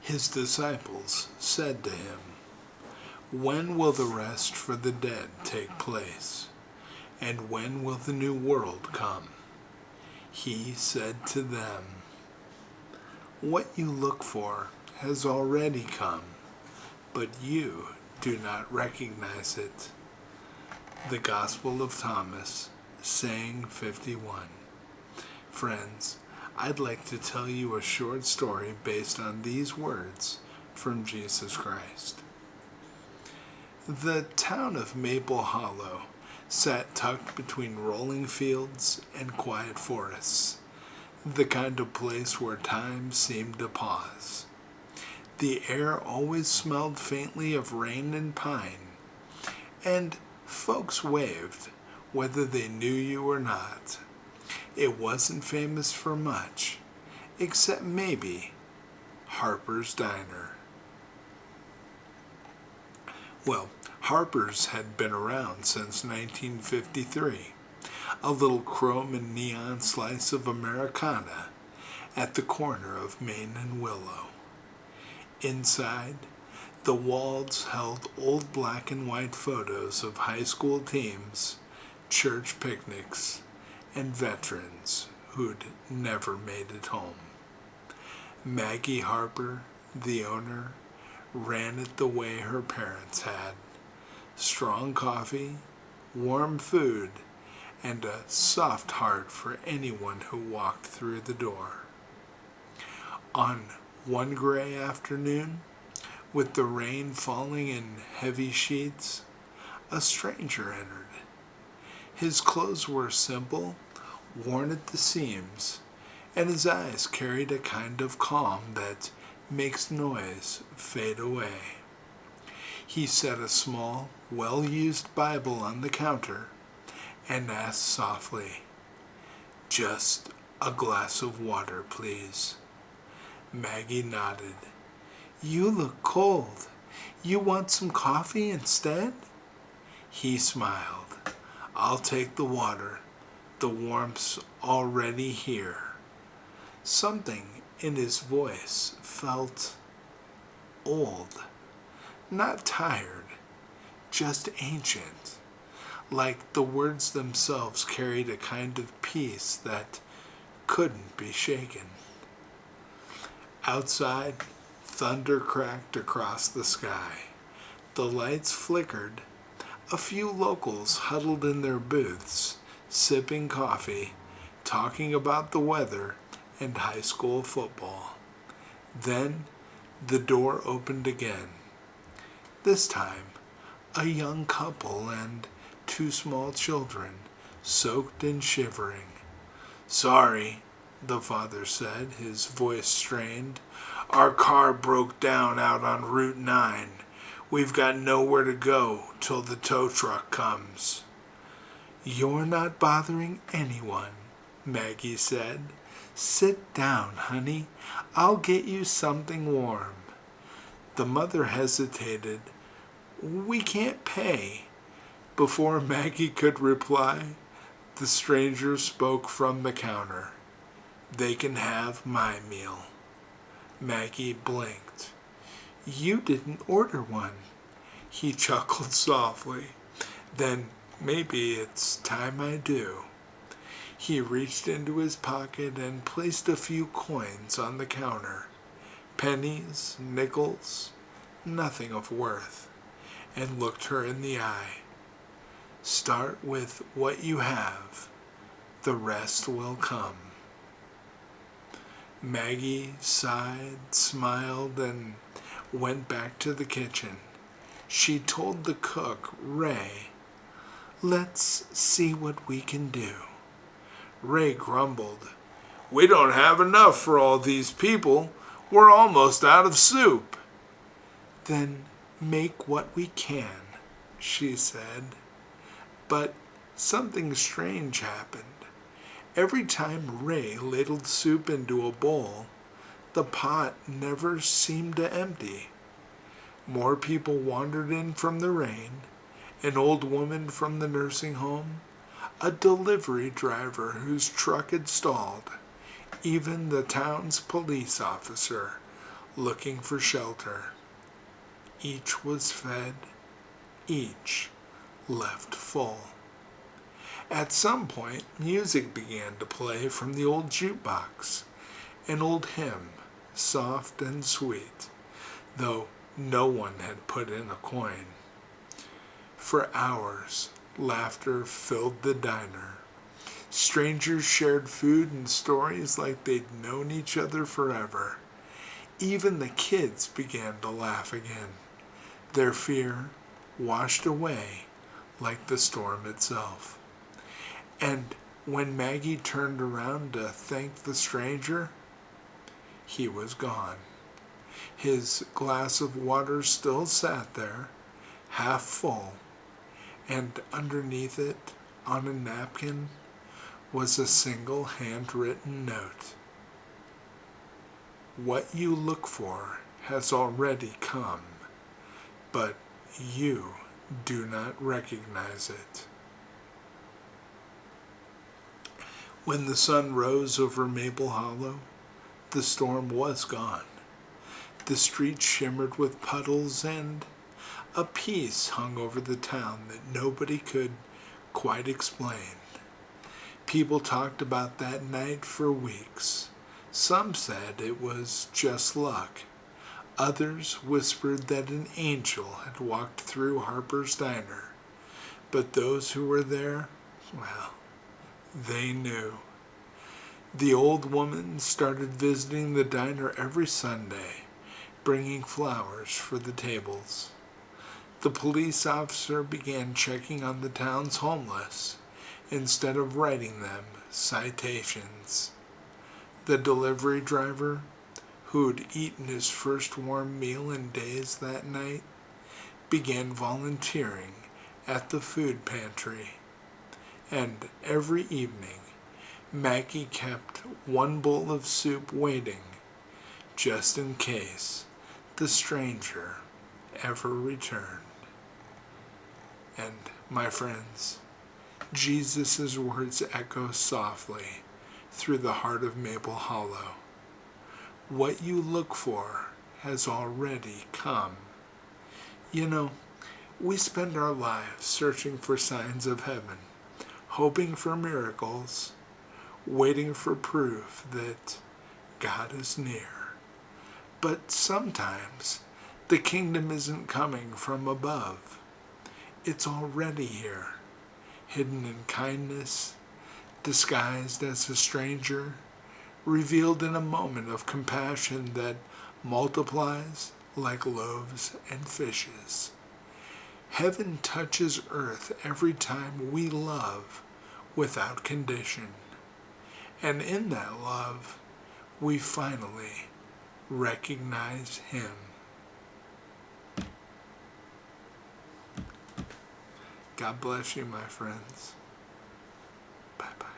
His disciples said to him, "When will the rest for the dead take place? And when will the new world come?" He said to them, "What you look for has already come, but you do not recognize it." The Gospel of Thomas, saying 51. Friends, I'd like to tell you a short story based on these words from Jesus Christ. The town of Maple Hollow sat tucked between rolling fields and quiet forests, the kind of place where time seemed to pause. The air always smelled faintly of rain and pine, and folks waved whether they knew you or not. It wasn't famous for much, except maybe Harper's Diner. Well, Harper's had been around since 1953, a little chrome and neon slice of Americana at the corner of Main and Willow. Inside, the walls held old black and white photos of high school teams, church picnics, and veterans who'd never made it home. Maggie Harper, the owner, ran it the way her parents had. Strong coffee, warm food, and a soft heart for anyone who walked through the door. On one gray afternoon, with the rain falling in heavy sheets, a stranger entered. His clothes were simple, worn at the seams, and his eyes carried a kind of calm that makes noise fade away. He set a small, well-used Bible on the counter and asked softly, "Just a glass of water, please." Maggie nodded. "You look cold. You want some coffee instead?" He smiled. "I'll take the water. The warmth's already here." Something in his voice felt old, not tired, just ancient, like the words themselves carried a kind of peace that couldn't be shaken. Outside, thunder cracked across the sky. The lights flickered. A few locals huddled in their booths, sipping coffee, talking about the weather and high school football. Then the door opened again. This time, a young couple and two small children, soaked and shivering. "Sorry," the father said, his voice strained. "Our car broke down out on Route 9. We've got nowhere to go till the tow truck comes." "You're not bothering anyone," Maggie said. "Sit down, honey. I'll get you something warm." The mother hesitated. "We can't pay." Before Maggie could reply, the stranger spoke from the counter. "They can have my meal." Maggie blinked. "You didn't order one." He chuckled softly. "Then maybe it's time I do." He reached into his pocket and placed a few coins on the counter. Pennies, nickels, nothing of worth, and looked her in the eye. "Start with what you have. The rest will come." Maggie sighed, smiled, and went back to the kitchen. She told the cook, Ray, "Let's see what we can do." Ray grumbled, "We don't have enough for all these people. We're almost out of soup." "Then make what we can," she said. But something strange happened. Every time Ray ladled soup into a bowl, the pot never seemed to empty. More people wandered in from the rain, an old woman from the nursing home, a delivery driver whose truck had stalled, even the town's police officer, looking for shelter. Each was fed, each left full. At some point, music began to play from the old jukebox, an old hymn, soft and sweet, though no one had put in a coin. For hours, laughter filled the diner. Strangers shared food and stories like they'd known each other forever. Even the kids began to laugh again, their fear washed away like the storm itself. And when Maggie turned around to thank the stranger, he was gone. His glass of water still sat there, half full, and underneath it, on a napkin, was a single handwritten note. What you look for has already come, but you do not recognize it. When the sun rose over Maple Hollow, the storm was gone. The streets shimmered with puddles, and a peace hung over the town that nobody could quite explain. People talked about that night for weeks. Some said it was just luck. Others whispered that an angel had walked through Harper's diner. But those who were there, well, they knew. The old woman started visiting the diner every Sunday, bringing flowers for the tables. The police officer began checking on the town's homeless instead of writing them citations. The delivery driver, who'd eaten his first warm meal in days that night, began volunteering at the food pantry. And every evening, Maggie kept one bowl of soup waiting, just in case the stranger ever returned. And, my friends, Jesus' words echo softly through the heart of Maple Hollow. What you look for has already come. You know, we spend our lives searching for signs of heaven, hoping for miracles, waiting for proof that God is near. But sometimes the kingdom isn't coming from above. It's already here, hidden in kindness, disguised as a stranger, revealed in a moment of compassion that multiplies like loaves and fishes. Heaven touches earth every time we love without condition. And in that love, we finally recognize Him. God bless you, my friends. Bye-bye.